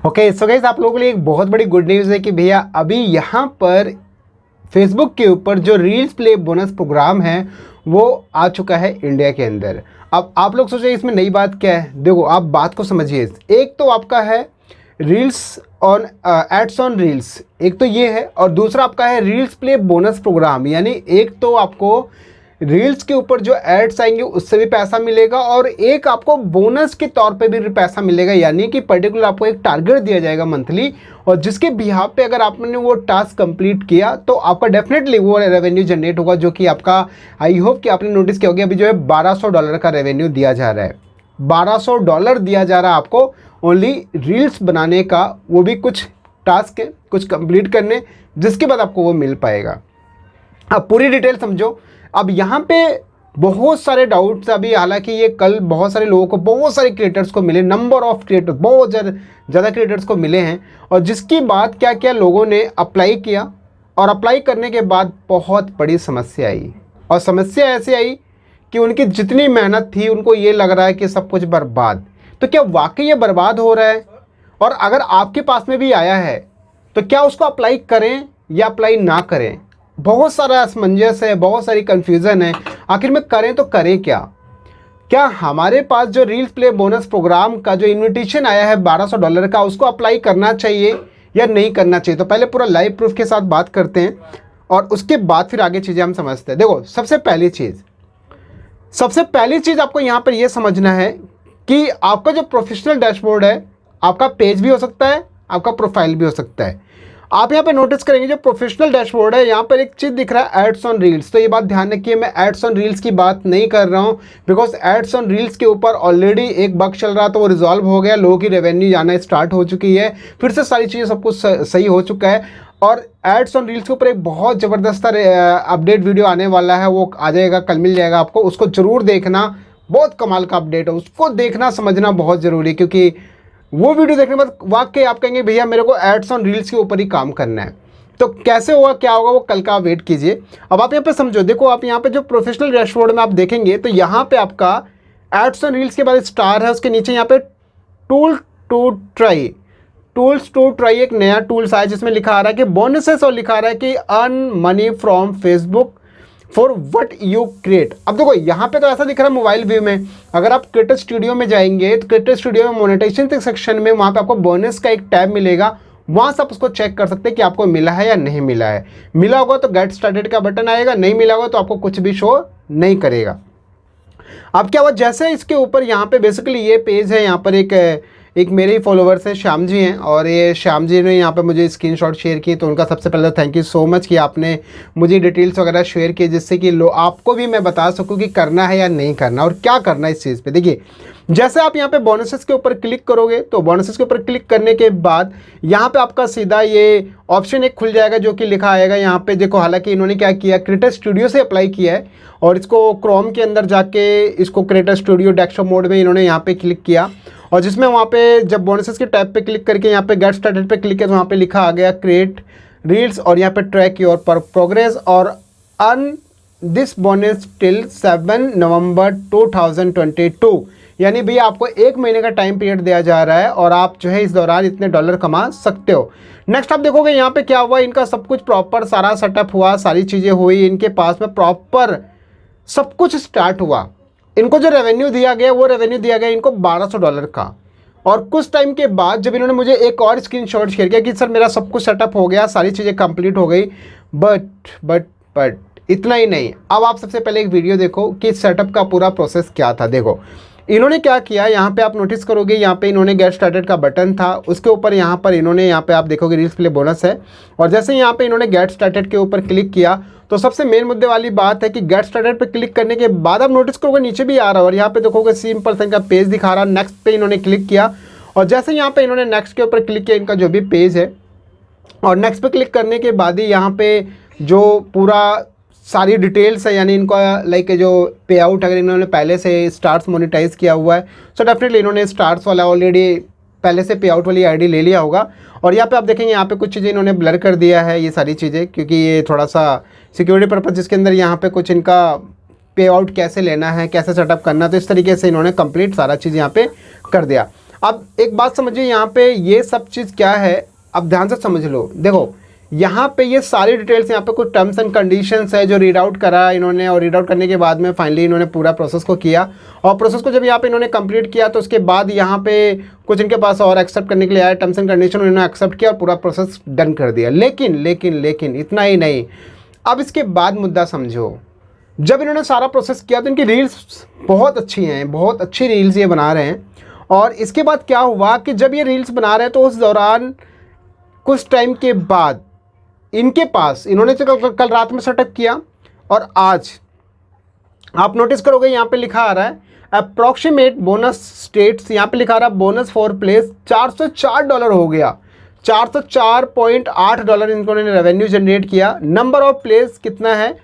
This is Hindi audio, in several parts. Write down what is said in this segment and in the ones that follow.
ओके सो गाइस, आप लोगों के लिए एक बहुत बड़ी गुड न्यूज़ है कि भैया अभी यहाँ पर फेसबुक के ऊपर जो रील्स प्ले बोनस प्रोग्राम है वो आ चुका है इंडिया के अंदर। अब आप लोग सोचिए इसमें नई बात क्या है। देखो आप बात को समझिए, एक तो आपका है reels on ads on reels, एक तो ये है, और दूसरा आपका है रील्स प्ले बोनस प्रोग्राम। यानी एक तो आपको रील्स के ऊपर जो एड्स आएंगे उससे भी पैसा मिलेगा और एक आपको बोनस के तौर पे भी पैसा मिलेगा। यानी कि पर्टिकुलर आपको एक टारगेट दिया जाएगा मंथली, और जिसके बिहाफ पे अगर आपने वो टास्क कंप्लीट किया तो आपका डेफिनेटली वो रेवेन्यू जनरेट होगा, जो कि आपका आई होप कि आपने नोटिस किया होगा अभी जो है $1200 का रेवेन्यू दिया जा रहा है। $1200 दिया जा रहा है आपको ओनली रील्स बनाने का, वो भी कुछ टास्क है, कुछ कंप्लीट करने, जिसके बाद आपको वो मिल पाएगा। अब पूरी डिटेल समझो। अब यहाँ पे बहुत सारे डाउट्स अभी, हालांकि ये कल बहुत सारे लोगों को, बहुत सारे क्रिएटर्स को मिले, नंबर ऑफ क्रिएटर्स बहुत ज़्यादा क्रिएटर्स को मिले हैं, और जिसकी बात क्या क्या लोगों ने अप्लाई किया, और अप्लाई करने के बाद बहुत बड़ी समस्या आई। और समस्या ऐसे आई कि उनकी जितनी मेहनत थी उनको ये लग रहा है कि सब कुछ बर्बाद। तो क्या वाकई ये बर्बाद हो रहा है? और अगर आपके पास में भी आया है तो क्या उसको अप्लाई करें या अप्लाई ना करें? बहुत सारा असमंजस है, बहुत सारी कन्फ्यूज़न है, आखिर में करें तो करें क्या? क्या हमारे पास जो रील्स प्ले बोनस प्रोग्राम का जो इन्विटेशन आया है $1200 का, उसको अप्लाई करना चाहिए या नहीं करना चाहिए? तो पहले पूरा लाइव प्रूफ के साथ बात करते हैं और उसके बाद फिर आगे चीज़ें हम समझते हैं। देखो सबसे पहली चीज़ आपको यहाँ पर यह समझना है कि आपका जो प्रोफेशनल डैशबोर्ड है, आपका पेज भी हो सकता है, आपका प्रोफाइल भी हो सकता है। आप यहाँ पे नोटिस करेंगे जो प्रोफेशनल डैशबोर्ड है, यहाँ पर एक चीज़ दिख रहा है एड्स ऑन रील्स। तो ये बात ध्यान रखिए, मैं एड्स ऑन रील्स की बात नहीं कर रहा हूँ, बिकॉज एड्स ऑन रील्स के ऊपर ऑलरेडी एक बग चल रहा था, वो रिजॉल्व हो गया, लोगों की रेवेन्यू आना स्टार्ट हो चुकी है, फिर से सारी चीज़ें सब कुछ सही हो चुका है। और एड्स ऑन रील्स के ऊपर एक बहुत ज़बरदस्त अपडेट वीडियो आने वाला है, वो आ जाएगा, कल मिल जाएगा आपको, उसको ज़रूर देखना। बहुत कमाल का अपडेट है, उसको देखना समझना बहुत ज़रूरी है, क्योंकि वो वीडियो देखने के बाद वाकई आप कहेंगे भैया मेरे को एड्स ऑन रील्स के ऊपर ही काम करना है। तो कैसे होगा, क्या होगा, वो कल का वेट कीजिए। अब आप यहाँ पे समझो, देखो आप यहाँ पे जो प्रोफेशनल डैशबोर्ड में आप देखेंगे तो यहाँ पे आपका एड्स ऑन रील्स के बाद स्टार है, उसके नीचे यहाँ पे टूल्स टू ट्राई एक नया टूल्स आया जिसमें लिखा आ रहा है कि बोनसेस, और लिखा आ रहा है कि earn money from Facebook for what you create. अब देखो यहाँ पे तो ऐसा दिख रहा है मोबाइल व्यू में, अगर आप क्रिएटर स्टूडियो में जाएंगे तो क्रिएटर स्टूडियो में मोनेटाइजेशन सेक्शन में वहाँ पे आपको बोनस का एक टैब मिलेगा, वहाँ से आप उसको चेक कर सकते हैं कि आपको मिला है या नहीं मिला है। मिला होगा तो गेट स्टार्टेड का बटन आएगा, नहीं मिला होगा तो आपको कुछ भी शो नहीं करेगा। अब क्या हुआ, जैसे इसके ऊपर यहाँ पे बेसिकली ये पेज है, यहाँ पर एक मेरे ही फॉलोवर्स हैं, श्याम जी हैं, और ये श्याम जी ने यहाँ पे मुझे स्क्रीनशॉट शेयर किए, तो उनका सबसे पहले थैंक यू सो मच कि आपने मुझे डिटेल्स वगैरह शेयर किए, जिससे कि आपको भी मैं बता सकूँ कि करना है या नहीं करना और क्या करना है इस चीज़ पे। देखिए जैसे आप यहाँ पे बोनसेस के ऊपर क्लिक करोगे तो बोनसेस के ऊपर क्लिक करने के बाद यहाँ पे आपका सीधा ये ऑप्शन एक खुल जाएगा जो कि लिखा आएगा यहाँ पे। देखो हालांकि इन्होंने क्या किया, क्रिएटर स्टूडियो से अप्लाई किया है, और इसको क्रोम के अंदर जाके इसको क्रिएटर स्टूडियो डेस्कटॉप मोड में इन्होंने यहाँ पे क्लिक किया, और जिसमें वहाँ पे जब बोनसेस के टैब पे क्लिक करके यहाँ पे गेट स्टार्टेड पे क्लिक किया तो वहाँ पे लिखा आ गया क्रिएट रील्स, और यहाँ पे ट्रैक योर प्रोग्रेस और अर्न दिस बोनस टिल 7 नवंबर 2022। यानी भैया आपको 1 महीने का टाइम पीरियड दिया जा रहा है और आप जो है इस दौरान इतने डॉलर कमा सकते हो। नेक्स्ट आप देखोगे यहाँ पे क्या हुआ, इनका सब कुछ प्रॉपर सारा सेटअप हुआ, सारी चीज़ें हुई, इनके पास में प्रॉपर सब कुछ स्टार्ट हुआ। इनको जो रेवेन्यू दिया गया वो रेवेन्यू दिया गया इनको $1200 का। और कुछ टाइम के बाद जब इन्होंने मुझे एक और स्क्रीनशॉट शेयर किया कि सर मेरा सब कुछ सेटअप हो गया, सारी चीज़ें कंप्लीट हो गई, बट इतना ही नहीं। अब आप सबसे पहले एक वीडियो देखो कि सेटअप का पूरा प्रोसेस क्या था। देखो इन्होंने क्या किया, यहाँ पे आप नोटिस करोगे यहाँ पे इन्होंने गेट स्टार्टेड का बटन था, उसके ऊपर यहाँ पर इन्होंने यहाँ पे आप देखोगे रील्स प्ले बोनस है, और जैसे यहाँ पे इन्होंने गेट स्टार्टेड के ऊपर क्लिक किया तो सबसे मेन मुद्दे वाली बात है कि गेट स्टार्टेड पे क्लिक करने के बाद आप नोटिस करोगे नीचे भी आ रहा है, और यहाँ पे देखोगे सिंपल का पेज दिखा रहा है। नेक्स्ट पे इन्होंने क्लिक किया, और जैसे यहाँ पे इन्होंने नेक्स्ट के ऊपर क्लिक किया, इनका जो भी पेज है, और नेक्स्ट पे क्लिक करने के बाद ही यहाँ पे जो पूरा सारी डिटेल्स है, यानी इनका लाइक जो पे आउट अगर इन्होंने पहले से स्टार्स मोनेटाइज किया हुआ है सो डेफिनेटली इन्होंने स्टार्स वाला ऑलरेडी पहले से पे आउट वाली आईडी ले लिया होगा। और यहाँ पे आप देखेंगे यहाँ पे कुछ चीज़ें इन्होंने ब्लर कर दिया है, ये सारी चीज़ें, क्योंकि ये थोड़ा सा सिक्योरिटी पर्पज़ जिसके अंदर यहाँ पे कुछ इनका पे आउट कैसे लेना है, कैसे सेटअप करना, तो इस तरीके से इन्होंने कंप्लीट सारा चीज़ यहाँ पे कर दिया। अब एक बात समझिए, यहाँ पे ये सब चीज़ क्या है, अब ध्यान से समझ लो। देखो यहाँ पे ये सारी डिटेल्स, यहाँ पे कुछ टर्म्स एंड कंडीशंस है जो रीड आउट करा इन्होंने, और रीड आउट करने के बाद में फाइनली इन्होंने पूरा प्रोसेस को किया, और प्रोसेस को जब यहाँ पे इन्होंने कंप्लीट किया तो उसके बाद यहाँ पे कुछ इनके पास और एक्सेप्ट करने के लिए आया, टर्म्स एंड कंडीशन उन्होंने एक्सेप्ट किया और पूरा प्रोसेस डन कर दिया। लेकिन लेकिन लेकिन इतना ही नहीं, अब इसके बाद मुद्दा समझो, जब इन्होंने सारा प्रोसेस किया तो इनकी रील्स बहुत अच्छी हैं, बहुत अच्छी रील्स ये बना रहे हैं। और इसके बाद क्या हुआ कि जब ये रील्स बना रहे हैं तो उस दौरान कुछ टाइम के बाद इनके पास, इन्होंने तो कल रात में सेटअप किया और आज आप नोटिस करोगे यहाँ पे लिखा आ रहा है अप्रॉक्सीमेट बोनस स्टेट्स, यहाँ पे लिखा आ रहा है बोनस फॉर प्लेस $404 हो गया, $404.8 इन्होंने रेवेन्यू जनरेट किया। नंबर ऑफ प्लेस कितना है,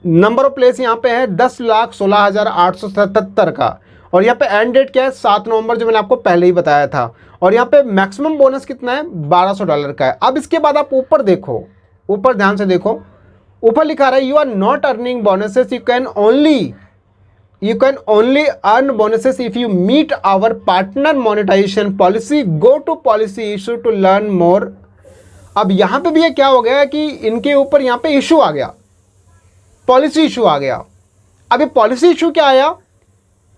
नंबर ऑफ प्लेस यहाँ पे है 10,16,877 का, और यहाँ पे एंड डेट क्या है 7 नवंबर, जो मैंने आपको पहले ही बताया था। और यहाँ पे मैक्सिमम बोनस कितना है $1200 का है। अब इसके बाद आप ऊपर देखो, ऊपर ध्यान से देखो, ऊपर लिखा रहा है you are not earning bonuses, you can only earn bonuses if you meet our partner monetisation policy, go to policy issue to learn more. अब यहाँ पे भी ये क्या हो गया कि इनके ऊपर यहाँ पे इशू आ गया, पॉलिसी इशू आ गया। अब ये पॉलिसी इशू क्या आया,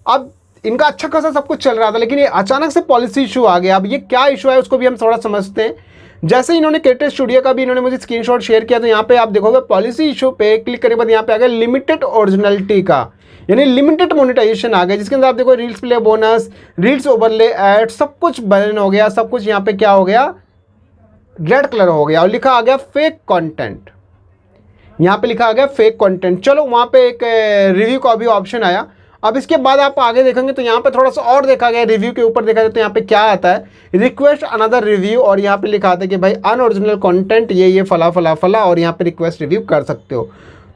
अब इनका अच्छा खासा सब कुछ चल रहा था, लेकिन ये अचानक से पॉलिसी इशू आ गया। अब ये क्या इशू है उसको भी हम थोड़ा समझते हैं। जैसे इन्होंने क्रिएटिव स्टूडियो का भी इन्होंने मुझे स्क्रीनशॉट शेयर किया, तो यहाँ पे आप देखोगे पॉलिसी इशू पे क्लिक करने के बाद यहाँ पे आ गया लिमिटेड ओरिजिनलिटी का, यानी लिमिटेड मोनेटाइजेशन आ गया, जिसके अंदर आप देखो reels play bonus, reels overlay ad, सब कुछ बैन हो गया, सब कुछ यहाँ पे क्या हो गया, रेड कलर हो गया, और लिखा आ गया फेक कॉन्टेंट। यहाँ पे लिखा आ गया फेक कंटेंट। चलो वहाँ पे एक रिव्यू का भी ऑप्शन आया। अब इसके बाद आप आगे देखेंगे तो यहाँ पे थोड़ा सा और देखा गया, रिव्यू के ऊपर देखा जाए तो यहाँ पे क्या आता है, रिक्वेस्ट अनदर रिव्यू, और यहाँ पे लिखा आता है कि भाई अनओरिजिनल कंटेंट ये फला फला फला, और यहाँ पे रिक्वेस्ट रिव्यू कर सकते हो।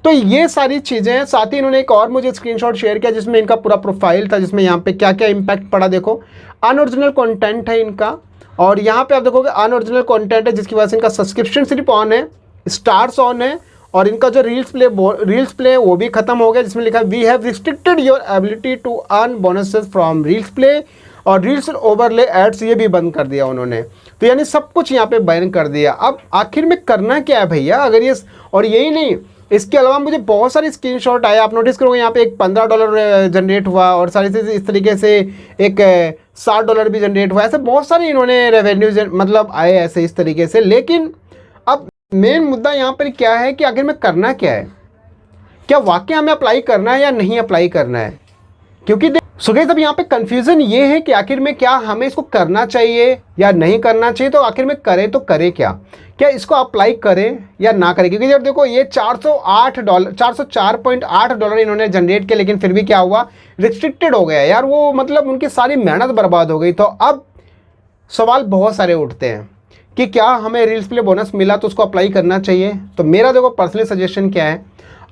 तो ये सारी चीज़ें हैं। साथ ही इन्होंने एक और मुझे स्क्रीनशॉट शेयर किया जिसमें इनका पूरा प्रोफाइल था, जिसमें यहाँ पे क्या क्या इम्पैक्ट पड़ा। देखो अनओरिजिनल कंटेंट है इनका, और यहाँ पे आप देखोगे अनओरिजिनल कंटेंट है, जिसकी वजह से इनका सब्सक्रिप्शन सिर्फ ऑन है, स्टार्स ऑन है, और इनका जो रील्स प्ले वो भी खत्म हो गया, जिसमें लिखा है we have restricted your ability to earn bonuses from reels play, और रील्स ओवरले एड्स ये भी बंद कर दिया उन्होंने। तो यानी सब कुछ यहाँ पे बैन कर दिया। अब आखिर में करना क्या है भैया, अगर ये, और यही नहीं, इसके अलावा मुझे बहुत सारे स्क्रीनशॉट आए, आप नोटिस करोगे यहाँ पे एक $15 जनरेट हुआ, और सारी चीज़ इस तरीके से एक $60 भी जनरेट हुआ, ऐसे बहुत सारे इन्होंने रेवेन्यू मतलब आए ऐसे इस तरीके से। लेकिन अब मेन मुद्दा यहाँ पर क्या है कि आखिर में करना क्या है, क्या वाकई हमें अप्लाई करना है या नहीं अप्लाई करना है। क्योंकि सो गाइस अब यहाँ पे कंफ्यूजन ये है कि आखिर में क्या हमें इसको करना चाहिए या नहीं करना चाहिए। तो आखिर में करें तो करें क्या इसको अप्लाई करें या ना करें। क्योंकि जब देखो ये $404.8 इन्होंने जनरेट किया, लेकिन फिर भी क्या हुआ, रिस्ट्रिक्टेड हो गया यार वो, मतलब उनकी सारी मेहनत बर्बाद हो गई। तो अब सवाल बहुत सारे उठते हैं कि क्या हमें रील्स प्ले बोनस मिला तो उसको अप्लाई करना चाहिए। तो मेरा देखो पर्सनली सजेशन क्या है,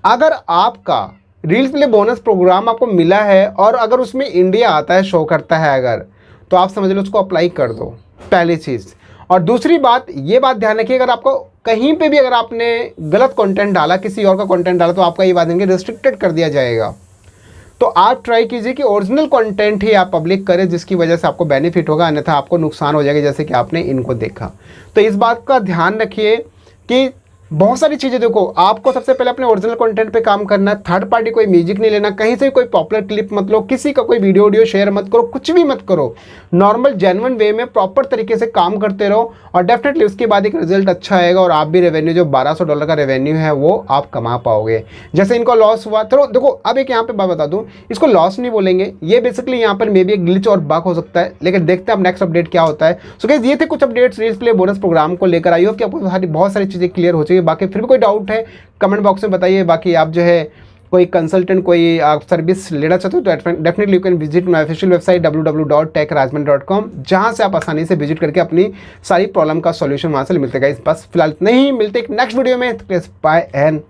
अगर आपका रील्स प्ले बोनस प्रोग्राम आपको मिला है और अगर उसमें इंडिया आता है, शो करता है अगर, तो आप समझ लो उसको अप्लाई कर दो, पहली चीज़। और दूसरी बात, ये बात ध्यान रखिए, अगर आपको कहीं पे भी अगर आपने गलत कंटेंट डाला, किसी और का कंटेंट डाला, तो आपका ये बात रिस्ट्रिक्टेड कर दिया जाएगा। तो आप ट्राई कीजिए कि ओरिजिनल कंटेंट ही आप पब्लिक करें, जिसकी वजह से आपको बेनिफिट होगा, अन्यथा आपको नुकसान हो जाएगा, जैसे कि आपने इनको देखा। तो इस बात का ध्यान रखिए कि बहुत सारी चीज़ें, देखो आपको सबसे पहले अपने ओरिजिनल कंटेंट पे काम करना है, थर्ड पार्टी कोई म्यूजिक नहीं लेना, कहीं से कोई पॉपुलर क्लिप मत लो, किसी का कोई वीडियो शेयर मत करो, कुछ भी मत करो, नॉर्मल जेन्युइन वे में प्रॉपर तरीके से काम करते रहो, और डेफिनेटली उसके बाद एक रिजल्ट अच्छा आएगा, और आप भी रेवेन्यू जो $1200 का रेवेन्यू है वो आप कमा पाओगे। जैसे इनको लॉस हुआ, तो देखो अब एक यहाँ पे बात बता दूँ, इसको लॉस नहीं बोलेंगे, ये बेसिकली यहाँ पर मे बी एक ग्लिच और बग हो सकता है, लेकिन देखते हैं अब नेक्स्ट अपडेट क्या होता है। सो गाइस ये थे कुछ updates reels play bonus programme को लेकर। आई होप कि आपको बहुत सारी चीज़ें क्लियर हो चुकी है। बाकी फिर भी कोई डाउट है कमेंट बॉक्स में बताइए। बाकी आप जो है कोई कंसल्टेंट, कोई आप सर्विस लेना चाहते हो तो definitely you can visit my official website www.techrajman.com, जहां से आप आसानी से विजिट करके अपनी सारी प्रॉब्लम का सॉल्यूशन वहां से मिलते हैं। बस फिलहाल इतना ही, मिलते हैं एक नेक्स्ट वीडियो में। Bye and